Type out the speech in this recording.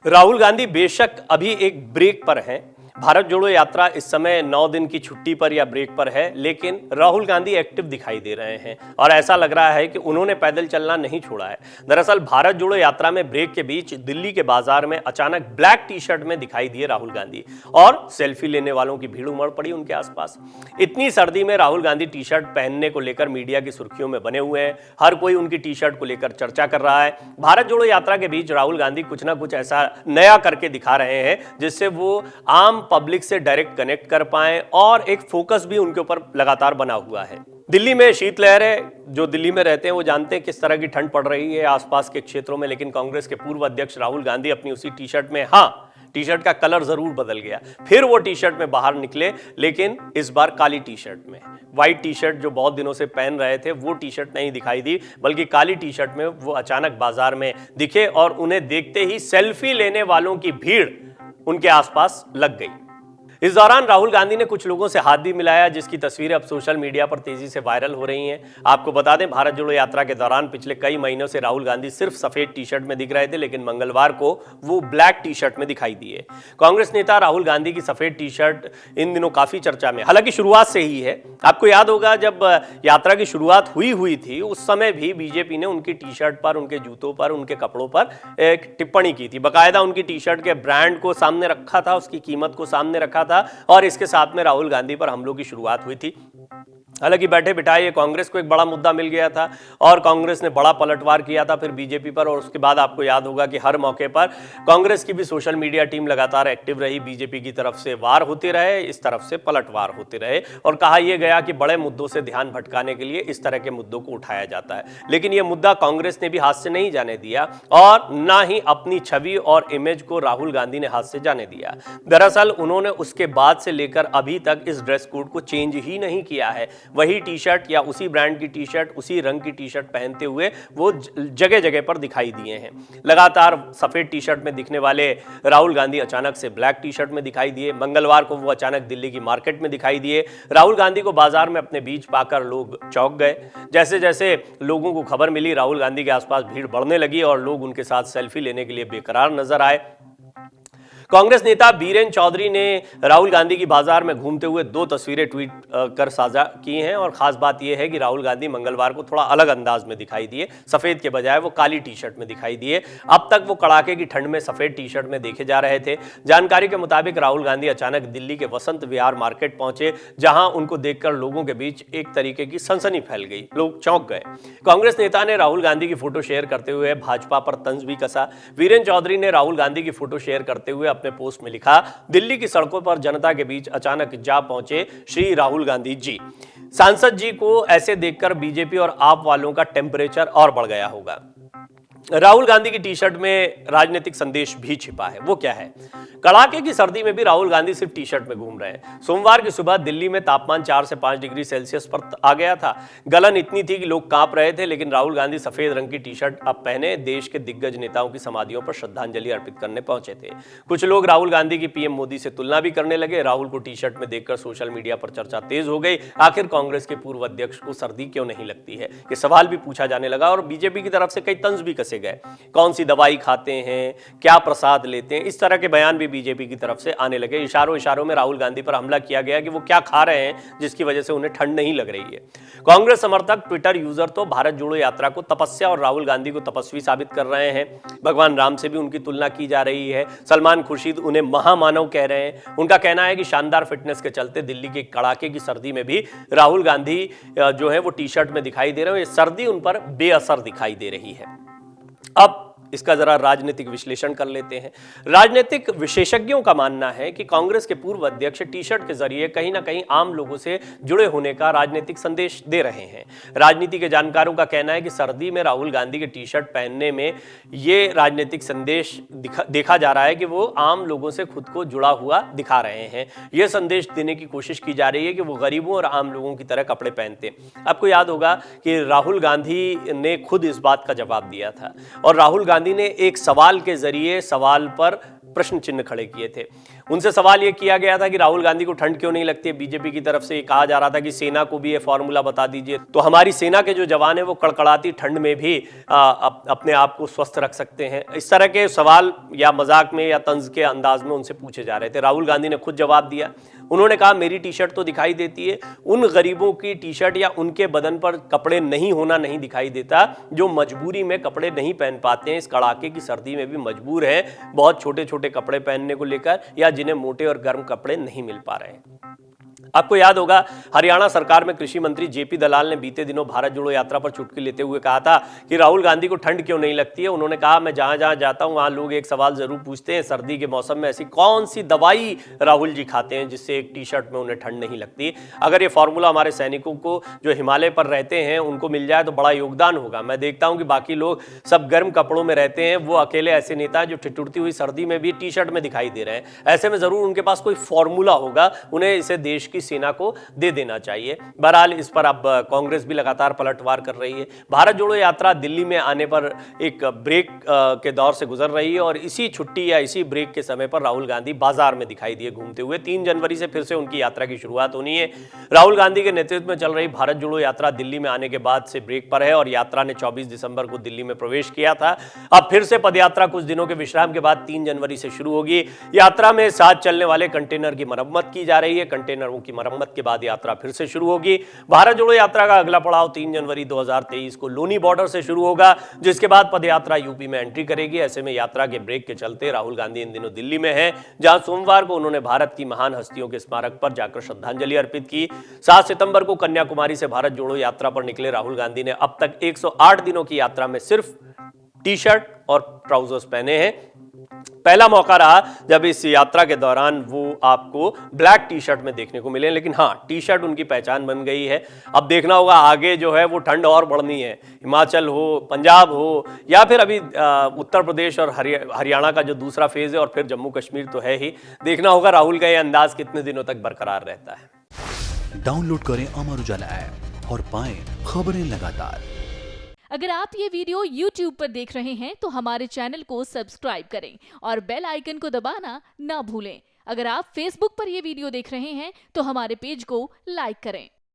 राहुल गांधी बेशक अभी एक ब्रेक पर हैं। भारत जोड़ो यात्रा इस समय 9 दिन की छुट्टी पर या ब्रेक पर है, लेकिन राहुल गांधी एक्टिव दिखाई दे रहे हैं और ऐसा लग रहा है कि उन्होंने पैदल चलना नहीं छोड़ा है। दरअसल भारत जोड़ो यात्रा में ब्रेक के बीच दिल्ली के बाजार में अचानक ब्लैक टी शर्ट में दिखाई दिए राहुल गांधी और सेल्फी लेने वालों की भीड़ उमड़ पड़ी उनके आसपास। इतनी सर्दी में राहुल गांधी टी शर्ट पहनने को लेकर मीडिया की सुर्खियों में बने हुए हैं। हर कोई उनकी टी शर्ट को लेकर चर्चा कर रहा है। भारत जोड़ो यात्रा के बीच राहुल गांधी कुछ ना कुछ ऐसा नया करके दिखा रहे हैं जिससे वो आम पब्लिक से डायरेक्ट कनेक्ट कर पाए और एक फोकस भी उनके ऊपर लगातार बना हुआ है। दिल्ली में शीतलहर है, जो दिल्ली में रहते हैं वो जानते हैं किस तरह की ठंड पड़ रही है आसपास के क्षेत्रों में, लेकिन कांग्रेस के पूर्व अध्यक्ष राहुल गांधी अपनी उसी टी शर्ट में, हाँ, टी शर्ट का कलर जरूर बदल गया, फिर वो टी शर्ट में बाहर निकले, लेकिन इस बार काली टी शर्ट में। व्हाइट टी शर्ट जो बहुत दिनों से पहन रहे थे वो टी शर्ट नहीं दिखाई दी, बल्कि काली टी शर्ट में वो अचानक बाजार में दिखे और उन्हें देखते ही सेल्फी लेने वालों की भीड़ उनके आसपास लग गई। इस दौरान राहुल गांधी ने कुछ लोगों से हाथ भी मिलाया, जिसकी तस्वीरें अब सोशल मीडिया पर तेजी से वायरल हो रही हैं। आपको बता दें, भारत जोड़ो यात्रा के दौरान पिछले कई महीनों से राहुल गांधी सिर्फ सफेद टी शर्ट में दिख रहे थे, लेकिन मंगलवार को वो ब्लैक टी शर्ट में दिखाई दिए। कांग्रेस नेता राहुल गांधी की सफेद टी शर्ट इन दिनों काफी चर्चा में, हालांकि शुरुआत से ही है। आपको याद होगा जब यात्रा की शुरुआत हुई थी उस समय भी बीजेपी ने उनकी टी शर्ट पर, उनके जूतों पर, उनके कपड़ों पर एक टिप्पणी की थी। बाकायदा उनकी टी शर्ट के ब्रांड को सामने रखा था, उसकी कीमत को सामने रखा था और इसके साथ में राहुल गांधी पर हमलों की शुरुआत हुई थी। हालांकि बैठे बिठाए कांग्रेस को एक बड़ा मुद्दा मिल गया था और कांग्रेस ने बड़ा पलटवार किया था फिर बीजेपी पर, और उसके बाद आपको याद होगा कि हर मौके पर कांग्रेस की भी सोशल मीडिया टीम लगातार एक्टिव रही। बीजेपी की तरफ से वार होते रहे, इस तरफ से पलटवार होते रहे और कहा यह गया कि बड़े मुद्दों से ध्यान भटकाने के लिए इस तरह के मुद्दों को उठाया जाता है। लेकिन यह मुद्दा कांग्रेस ने भी हाथ से नहीं जाने दिया और ना ही अपनी छवि और इमेज को राहुल गांधी ने हाथ से जाने दिया। दरअसल उन्होंने उसके बाद से लेकर अभी तक इस ड्रेस कोड को चेंज ही नहीं किया है। वही टी शर्ट या उसी ब्रांड की टी शर्ट, उसी रंग की टी शर्ट पहनते हुए वो जगह जगह पर दिखाई दिए हैं। लगातार सफेद टी शर्ट में दिखने वाले राहुल गांधी अचानक से ब्लैक टी शर्ट में दिखाई दिए। मंगलवार को वो अचानक दिल्ली की मार्केट में दिखाई दिए। राहुल गांधी को बाजार में अपने बीच पाकर लोग चौंक गए। जैसे जैसे लोगों को खबर मिली, राहुल गांधी के आसपास भीड़ बढ़ने लगी और लोग उनके साथ सेल्फी लेने के लिए बेकरार नजर आए। कांग्रेस नेता बीरेन चौधरी ने राहुल गांधी की बाजार में घूमते हुए 2 तस्वीरें ट्वीट कर साझा की हैं और खास बात यह है कि राहुल गांधी मंगलवार को थोड़ा अलग अंदाज में दिखाई दिए। सफेद के बजाय वो काली टी शर्ट में दिखाई दिए। अब तक वो कड़ाके की ठंड में सफेद टी शर्ट में देखे जा रहे थे। जानकारी के मुताबिक राहुल गांधी अचानक दिल्ली के वसंत विहार मार्केट पहुंचे, जहां उनको देखकर लोगों के बीच एक तरीके की सनसनी फैल गई, लोग चौंक गए। कांग्रेस नेता ने राहुल गांधी की फोटो शेयर करते हुए भाजपा पर तंज भी कसा। बीरेन चौधरी ने राहुल गांधी की फोटो शेयर करते हुए अपने पोस्ट में लिखा, दिल्ली की सड़कों पर जनता के बीच अचानक जा पहुंचे श्री राहुल गांधी जी। सांसद जी को ऐसे देखकर बीजेपी और आप वालों का टेम्परेचर और बढ़ गया होगा। राहुल गांधी की टी शर्ट में राजनीतिक संदेश भी छिपा है। वो क्या है? कड़ाके की सर्दी में भी राहुल गांधी सिर्फ टी शर्ट में घूम रहे हैं। सोमवार की सुबह दिल्ली में तापमान 4 से 5 डिग्री सेल्सियस पर आ गया था। गलन इतनी थी कि लोग कांप रहे थे, लेकिन राहुल गांधी सफेद रंग की टी शर्ट अब पहने देश के दिग्गज नेताओं की समाधियों पर श्रद्धांजलि अर्पित करने पहुंचे थे। कुछ लोग राहुल गांधी की पीएम मोदी से तुलना भी करने लगे। राहुल को टी शर्ट में देखकर सोशल मीडिया पर चर्चा तेज हो गई। आखिर कांग्रेस के पूर्व अध्यक्ष को सर्दी क्यों नहीं लगती है, ये सवाल भी पूछा जाने लगा और बीजेपी की तरफ से कई तंज भी कसे गए। कौन सी दवाई खाते हैं, क्या प्रसाद लेते हैं, इस तरह के बयान भी बीजेपी की तरफ से आने लगे। इशारों में राहुल गांधी पर हमला किया गया कि वो क्या खा रहे हैं जिसकी वजह से उन्हें ठंड नहीं लग रही है। कांग्रेस समर्थक ट्विटर यूजर तो भारत जोड़ो यात्रा को तपस्या और राहुल गांधी को तपस्वी साबित कर रहे हैं। भगवान राम से भी उनकी तुलना की जा रही है। सलमान खुर्शीद उन्हें महामानव कह रहे हैं। उनका कहना है कि शानदार फिटनेस के चलते दिल्ली की कड़ाके की सर्दी में भी राहुल गांधी जो है वो टी शर्ट में दिखाई दे रहे हैं। ये सर्दी उन पर बेअसर दिखाई दे रही है। अब इसका जरा राजनीतिक विश्लेषण कर लेते हैं। राजनीतिक विशेषज्ञों का मानना है कि कांग्रेस के पूर्व अध्यक्ष टी शर्ट के जरिए कहीं ना कहीं आम लोगों से जुड़े होने का राजनीतिक संदेश दे रहे हैं। राजनीति के जानकारों का कहना है कि सर्दी में राहुल गांधी के टी शर्ट पहनने में ये राजनीतिक संदेश देखा जा रहा है कि वो आम लोगों से खुद को जुड़ा हुआ दिखा रहे हैं। यह संदेश देने की कोशिश की जा रही है कि वो गरीबों और आम लोगों की तरह कपड़े पहनते। आपको याद होगा कि राहुल गांधी ने खुद इस बात का जवाब दिया था और राहुल गांधी ने एक सवाल के जरिए सवाल पर प्रश्न चिन्ह खड़े किए थे। उनसे सवाल यह किया गया था कि राहुल गांधी को ठंड क्यों नहीं लगती है। बीजेपी की तरफ से ये कहा जा रहा था कि सेना को भी ये फॉर्मूला बता दीजिए, तो हमारी सेना के जो जवान है वो कड़कड़ाती ठंड में भी अपने आप को स्वस्थ रख सकते हैं। इस तरह के सवाल या मजाक में या तंज के अंदाज में उनसे पूछे जा रहे थे। राहुल गांधी ने खुद जवाब दिया। उन्होंने कहा मेरी टी शर्ट तो दिखाई देती है, उन गरीबों की टी शर्ट या उनके बदन पर कपड़े नहीं होना नहीं दिखाई देता जो मजबूरी में कपड़े नहीं पहन पाते हैं, इस कड़ाके की सर्दी में भी मजबूर हैं बहुत छोटे छोटे कपड़े पहनने को लेकर, या जिन्हें मोटे और गर्म कपड़े नहीं मिल पा रहे हैं। आपको याद होगा हरियाणा सरकार में कृषि मंत्री जेपी दलाल ने बीते दिनों भारत जोड़ो यात्रा पर चुटकी लेते हुए कहा था कि राहुल गांधी को ठंड क्यों नहीं लगती है। उन्होंने कहा मैं जहां जहां जाता हूं वहां लोग एक सवाल जरूर पूछते हैं, सर्दी के मौसम में ऐसी कौन सी दवाई राहुल जी खाते हैं जिससे एक टी शर्ट में उन्हें ठंड नहीं लगती। अगर ये फॉर्मूला हमारे सैनिकों को जो हिमालय पर रहते हैं उनको मिल जाए तो बड़ा योगदान होगा। मैं देखता हूं कि बाकी लोग सब गर्म कपड़ों में रहते हैं, वो अकेले ऐसे नेता जो ठिठुरती हुई सर्दी में भी टी शर्ट में दिखाई दे रहे हैं। ऐसे में जरूर उनके पास कोई फॉर्मूला होगा, उन्हें इसे देश की सेना को दे देना चाहिए। बहरहाल इस पर अब कांग्रेस भी लगातार पलटवार कर रही है। भारत जोड़ो यात्रा दिल्ली में आने पर एक ब्रेक के दौर से गुजर रही है और इसी छुट्टी या इसी ब्रेक के समय पर राहुल गांधी बाजार में दिखाई दिए घूमते हुए। 3 जनवरी से फिर से उनकी यात्रा की शुरुआत होनी है। राहुल गांधी के नेतृत्व में चल रही भारत जोड़ो यात्रा दिल्ली में आने के बाद से ब्रेक पर है और यात्रा ने 24 दिसंबर को दिल्ली में प्रवेश किया था। अब फिर से पदयात्रा कुछ दिनों के विश्राम के बाद 3 जनवरी से शुरू होगी। यात्रा में साथ चलने वाले कंटेनर की मरम्मत की जा रही है। कंटेनरों की मरम्मत के बाद यात्रा फिर से शुरू होगी। भारत जोड़ो यात्रा का अगला पड़ाव 3 जनवरी 2023 को लोनी बॉर्डर से शुरू होगा, जिसके बाद पदयात्रा यूपी में एंट्री करेगी। ऐसे में यात्रा के ब्रेक के चलते राहुल गांधी इन दिनों दिल्ली में हैं, जहां सोमवार को उन्होंने भारत की महान हस्तियों के स्मारक पर जाकर श्रद्धांजलि अर्पित की। 7 सितंबर को कन्याकुमारी से भारत जोड़ो यात्रा पर निकले राहुल गांधी ने अब तक 108 दिनों की यात्रा में सिर्फ टी शर्ट और ट्राउजर्स पहने हैं। पहला मौका रहा जब इस यात्रा के दौरान वो आपको ब्लैक टी शर्ट में देखने को मिले, लेकिन हाँ, टी शर्ट उनकी पहचान बन गई है। अब देखना होगा आगे जो है वो ठंड और बढ़नी है। हिमाचल हो, पंजाब हो या फिर अभी उत्तर प्रदेश और हरियाणा का जो दूसरा फेज है और फिर जम्मू कश्मीर तो है ही। देखना होगा राहुल का ये अंदाज कितने दिनों तक बरकरार रहता है। डाउनलोड करें अमर उजाला ऐप और पाएं खबरें लगातार। अगर आप ये वीडियो YouTube पर देख रहे हैं तो हमारे चैनल को सब्सक्राइब करें और बेल आइकन को दबाना ना भूलें। अगर आप Facebook पर ये वीडियो देख रहे हैं तो हमारे पेज को लाइक करें।